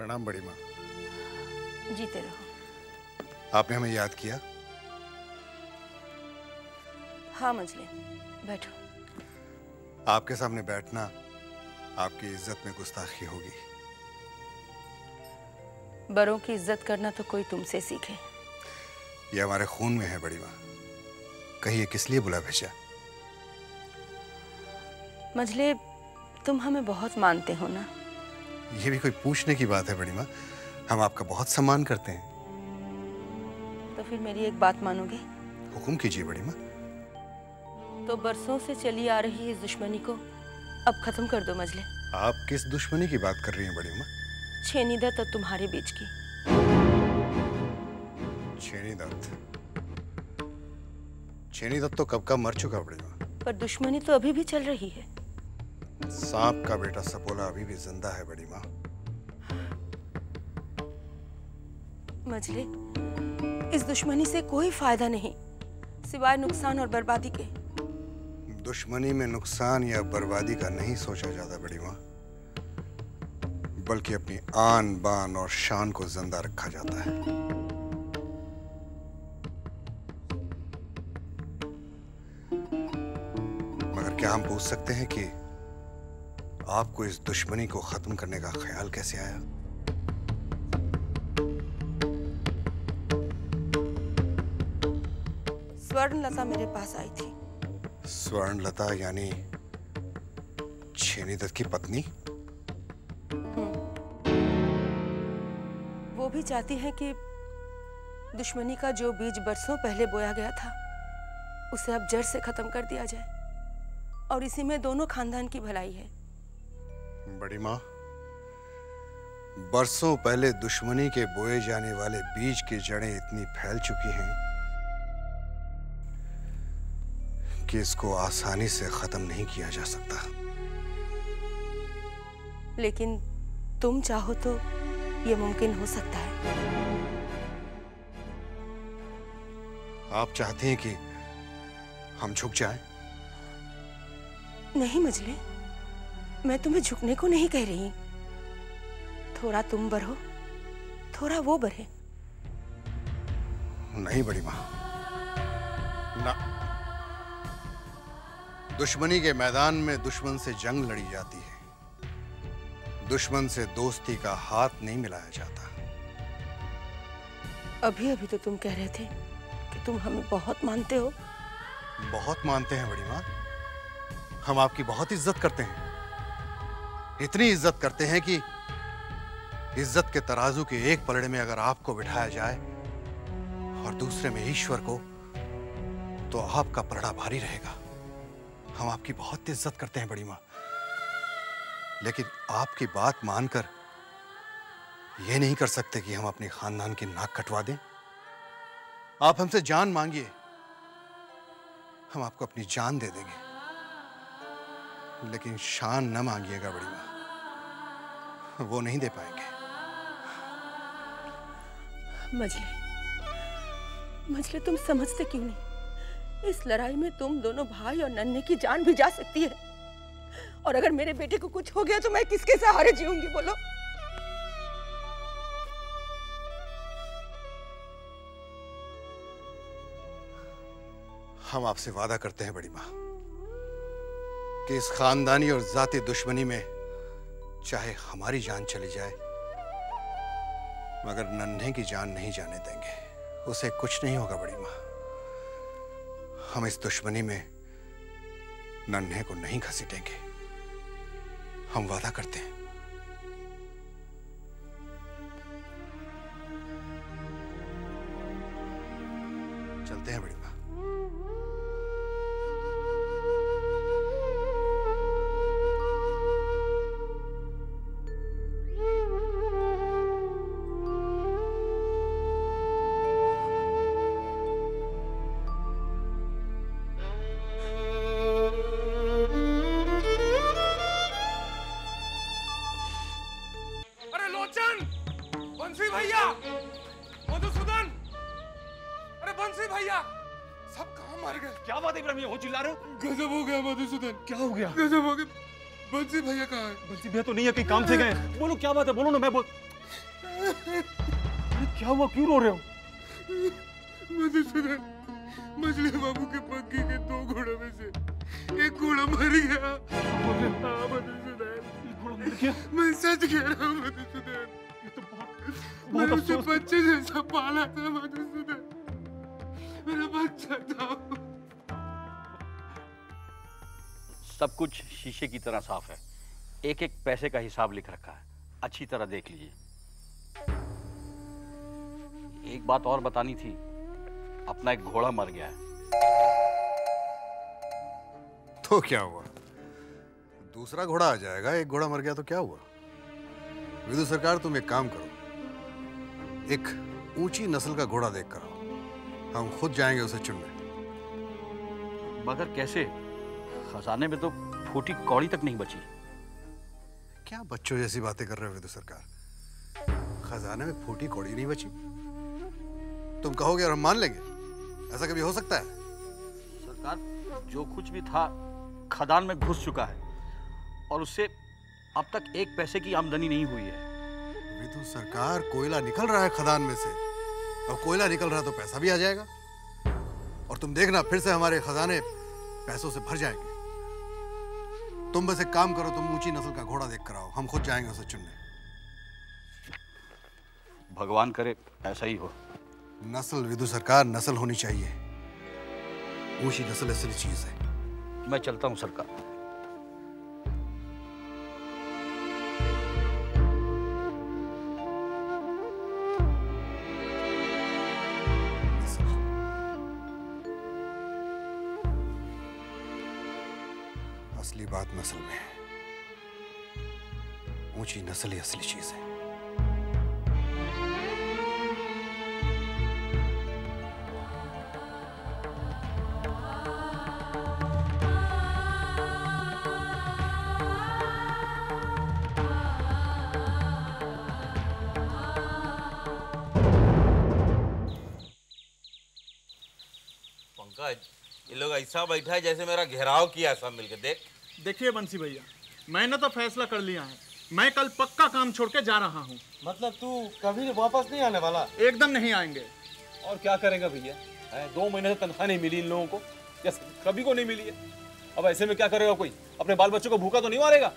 प्रणाम बड़ी माँ। जीते रहो। आपने हमें याद किया? हाँ मजले, बैठो। आपके सामने बैठना आपकी इज्जत में गुस्ताखी होगी। बड़ों की इज्जत करना तो कोई तुमसे सीखे। ये हमारे खून में है बड़ी माँ। कहिए किस लिए बुला भेजा? मजले, तुम हमें बहुत मानते हो ना? ये भी कोई पूछने की बात है बड़ी माँ? हम आपका बहुत सम्मान करते हैं। तो फिर मेरी एक बात मानोगे? हुक्म कीजिए बड़ी माँ। तो बरसों से चली आ रही इस दुश्मनी को अब खत्म कर दो मजले। आप किस दुश्मनी की बात कर रही हैं बड़ी माँ? छेनी दत्त और तुम्हारे बीच की। छेनी दत्त? छेनी दत्त तो कब का मर चुका बड़ी माँ। पर दुश्मनी तो अभी भी चल रही है। सांप का बेटा सपोला अभी भी जिंदा है बड़ी माँ। मजले, इस दुश्मनी से कोई फायदा नहीं सिवाय नुकसान और बर्बादी के। दुश्मनी में नुकसान या बर्बादी का नहीं सोचा जाता बड़ी माँ, बल्कि अपनी आन बान और शान को जिंदा रखा जाता है। मगर क्या हम पूछ सकते हैं कि आपको इस दुश्मनी को खत्म करने का ख्याल कैसे आया? स्वर्णलता मेरे पास आई थी। स्वर्णलता यानी छेनी दत्त की पत्नी? वो भी चाहती है कि दुश्मनी का जो बीज बरसों पहले बोया गया था उसे अब जड़ से खत्म कर दिया जाए, और इसी में दोनों खानदान की भलाई है। बड़ी माँ, बरसों पहले दुश्मनी के बोए जाने वाले बीज की जड़ें इतनी फैल चुकी हैं कि इसको आसानी से खत्म नहीं किया जा सकता। लेकिन तुम चाहो तो यह मुमकिन हो सकता है। आप चाहते हैं कि हम झुक जाएं? नहीं मजले, मैं तुम्हें झुकने को नहीं कह रही। थोड़ा तुम बढ़ो, थोड़ा वो बढ़े। नहीं बड़ी माँ, ना। दुश्मनी के मैदान में दुश्मन से जंग लड़ी जाती है, दुश्मन से दोस्ती का हाथ नहीं मिलाया जाता। अभी अभी तो तुम कह रहे थे कि तुम हमें बहुत मानते हो। बहुत मानते हैं बड़ी माँ, हम आपकी बहुत इज्जत करते हैं। इतनी इज्जत करते हैं कि इज्जत के तराजू के एक पलड़े में अगर आपको बिठाया जाए और दूसरे में ईश्वर को, तो आपका पलड़ा भारी रहेगा। हम आपकी बहुत इज्जत करते हैं बड़ी माँ, लेकिन आपकी बात मानकर यह नहीं कर सकते कि हम अपने खानदान की नाक कटवा दें। आप हमसे जान मांगिए, हम आपको अपनी जान दे देंगे, लेकिन शान न मांगिएगा बड़ी माँ, वो नहीं दे पाएंगे। मजले, तुम समझते क्यों नहीं? इस लड़ाई में तुम दोनों भाई और नन्हे की जान भी जा सकती है, और अगर मेरे बेटे को कुछ हो गया तो मैं किसके सहारे जीऊंगी बोलो? हम आपसे वादा करते हैं बड़ी माँ कि इस खानदानी और जाती दुश्मनी में चाहे हमारी जान चली जाए, मगर नन्हे की जान नहीं जाने देंगे। उसे कुछ नहीं होगा बड़ी माँ। हम इस दुश्मनी में नन्हे को नहीं घसीटेंगे, हम वादा करते हैं। चलते हैं बड़ी माँ। बंसी भैया, मधुसूदन, अरे बंसी भैया, सब कहाँ मर गए? क्या बात है इब्राहिम, हो चिल्ला रहे हो? गजब हो गया मधुसूदन। क्या हो गया? गजब हो गया। बंसी भैया कहाँ है? बंसी भैया तो नहीं है, कहीं काम से गए। बोलो क्या बात है, बोलो ना। मैं बोल क्या हुआ, क्यों रो रहे हो? मधुसूदन, मछली बाबू के पक्की के 2 घोड़ों में से एक घोड़ा मर गया। हाँ मधुसूदन, घोड़ा मर गया? मैं सच कह रहा हूँ मधुसूदन। ये तो बहुत मैं उसे अफसोस। बच्चे जैसा पाला था मधुसूदन, मेरा बच्चा था। सब कुछ शीशे की तरह साफ है। एक एक पैसे का हिसाब लिख रखा है, अच्छी तरह देख लीजिए। एक बात और बतानी थी, अपना एक घोड़ा मर गया है। तो क्या हुआ, दूसरा घोड़ा आ जाएगा। एक घोड़ा मर गया तो क्या हुआ? विदु सरकार, तुम एक काम करो, एक ऊंची नस्ल का घोड़ा देख कर आओ, हम खुद जाएंगे उसे चुनने। मगर कैसे? खजाने में तो फूटी कौड़ी तक नहीं बची। क्या बच्चों जैसी बातें कर रहे हो विदु सरकार? खजाने में फूटी कौड़ी नहीं बची? तुम कहोगे और हम मान लेंगे? ऐसा कभी हो सकता है? सरकार, जो कुछ भी था खदान में घुस चुका है और उससे अब तक 1 पैसे की आमदनी नहीं हुई है। विदु सरकार, कोयला निकल रहा है खदान में से, और कोयला निकल रहा तो पैसा भी आ जाएगा, और तुम देखना फिर से हमारे खजाने पैसों से भर जाएंगे। तुम बस एक काम करो, तुम ऊंची नस्ल का घोड़ा देख कर आओ, हम खुद जाएंगे उसे चुनने। भगवान करे ऐसा ही हो। नस्ल विदु सरकार, नस्ल होनी चाहिए। ऊंची नस्ल असली चीज है। मैं चलता हूं सरकार। असली बात नस्ल में है। ऊंची नस्ल ही असली चीज है। पंकज, ये लोग ऐसा बैठा है जैसे मेरा घेराव किया सब मिलके। देख। देखिए बंसी भैया, मैंने तो फैसला कर लिया है, मैं कल पक्का काम छोड़ के जा रहा हूँ। मतलब तू कभी वापस नहीं आने वाला? एकदम नहीं आएंगे। और क्या करेंगे भैया? 2 महीने से तनख्वाह नहीं मिली इन लोगों को, या कभी को नहीं मिली है। अब ऐसे में क्या करेगा कोई? अपने बाल बच्चों को भूखा तो नहीं मारेगा?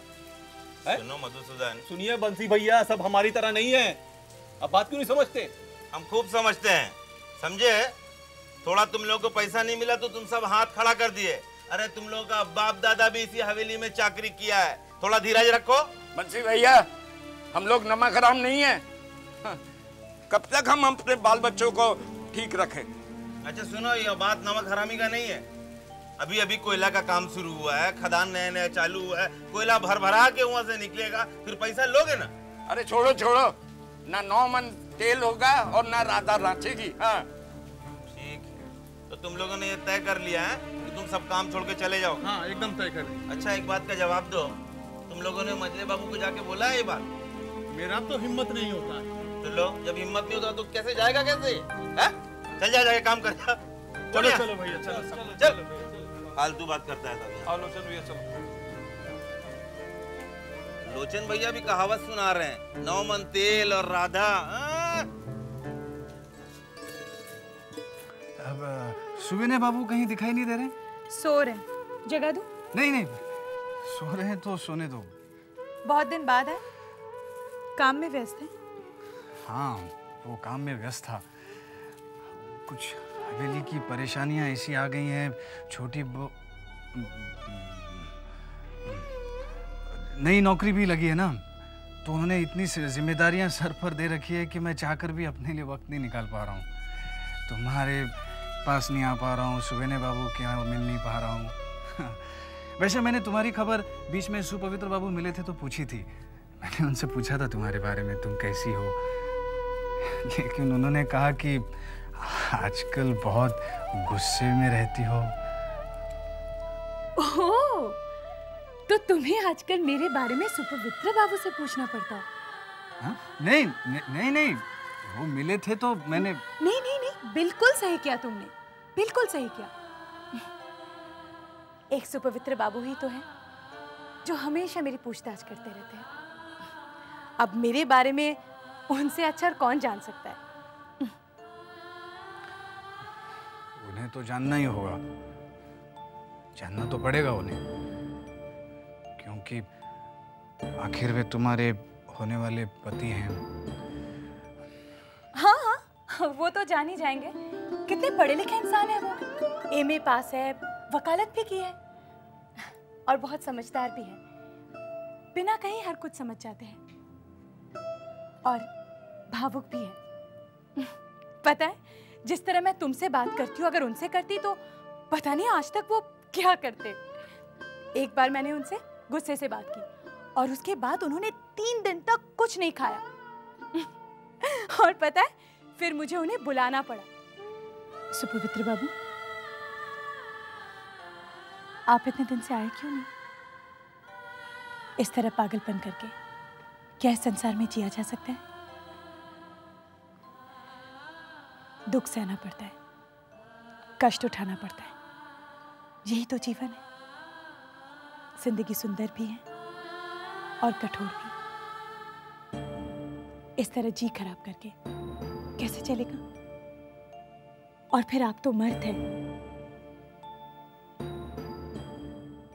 सुनो मधुसूदन, सुनिए बंसी भैया, सब हमारी तरह नहीं है। अब बात क्यों नहीं समझते? हम खूब समझते हैं, समझे? थोड़ा तुम लोगों को पैसा नहीं मिला तो तुम सब हाथ खड़ा कर दिए। अरे तुम लोगों का बाप दादा भी इसी हवेली में चाकरी किया है, थोड़ा धीरज रखो। बंसी भैया, हम लोग नमक हराम नहीं है। कब तक हम अपने बाल बच्चों को ठीक रखें? अच्छा सुनो, ये बात नमक हरामी का नहीं है। अभी अभी कोयला का काम शुरू हुआ है, खदान नया नया चालू हुआ है, कोयला भर भरा के वहां से निकलेगा, फिर पैसा लोगे ना। अरे छोड़ो छोड़ो, ना 9 मन तेल होगा और ना राधा रांचेगी। हाँ ठीक है, तो तुम लोगों ने ये तय कर लिया है कि तुम सब काम छोड़ के चले जाओ? हाँ एकदम तय कर। अच्छा एक बात का जवाब दो, तुम लोगों ने मजले बाबू को जाके बोला है ये बात? मेरा तो हिम्मत नहीं होता है। तो लो, जब हिम्मत नहीं होता तो कैसे जाएगा, कैसे है? चल जा, जाके काम कर जा। चलो चलो भैया, चलो चल, फालतू बात करता है सब। आओ लोचन भैया चलो। लोचन भैया भी कहावत सुना रहे हैं, 9 मन तेल और राधा। अब सुविने बाबू कहीं दिखाई नहीं दे रहे? सो रहे, जगा दूं? नहीं नहीं, सो रहे हैं तो सोने दो। बहुत दिन बाद है, काम में व्यस्त है? हाँ, वो काम में व्यस्त था। कुछ हवेली की परेशानियां ऐसी आ गई हैं, छोटी नई नौकरी भी लगी है ना, तो उन्होंने इतनी जिम्मेदारियां सर पर दे रखी है कि मैं चाहकर भी अपने लिए वक्त नहीं निकाल पा रहा हूँ। तुम्हारे पास नहीं आ पा रहा हूँ, सुवेने बाबू के यहाँ मिल नहीं पा रहा हूँ। वैसे मैंने तुम्हारी खबर बीच में सुपवित्र बाबू मिले थे तो पूछी थी। मैंने उनसे पूछा था तुम्हारे बारे में, तुम कैसी हो, लेकिन उन्होंने कहा कि आजकल बहुत गुस्से में रहती हो। ओह, तो तुम्हें आजकल मेरे बारे में सुपवित्र बाबू से पूछना पड़ता है? हाँ? नहीं, नहीं नहीं, वो मिले थे तो मैंने। नहीं नहीं नहीं, बिल्कुल सही किया तुमने, बिल्कुल सही किया। एक सुपवित्र बाबू ही तो है जो हमेशा मेरी पूछताछ करते रहते हैं। अब मेरे बारे में उनसे अच्छा और कौन जान सकता है। उन्हें तो जानना ही होगा, जानना तो पड़ेगा उन्हें, क्योंकि आखिर वे तुम्हारे होने वाले पति हैं। हाँ हाँ, वो तो जान ही जाएंगे। कितने पढ़े लिखे इंसान है वो, एमए पास है, वकालत भी की है और बहुत समझदार भी है। बिना कहीं हर कुछ समझ जाते हैं और भावुक भी है। पता है, जिस तरह मैं तुमसे बात करती हूँ, अगर उनसे करती तो पता नहीं आज तक वो क्या करते। एक बार मैंने उनसे गुस्से से बात की और उसके बाद उन्होंने 3 दिन तक कुछ नहीं खाया। और पता है, फिर मुझे उन्हें बुलाना पड़ा। सुपवित्र बाबू, आप इतने दिन से आए क्यों नहीं? इस तरह पागलपन करके क्या इस संसार में जिया जा सकता है? दुख सहना पड़ता है, कष्ट उठाना पड़ता है, यही तो जीवन है। जिंदगी सुंदर भी है और कठोर भी। इस तरह जी खराब करके कैसे चलेगा? और फिर आप तो मर्द हैं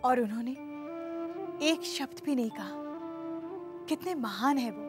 और उन्होंने एक शब्द भी नहीं कहा। कितने महान है वो।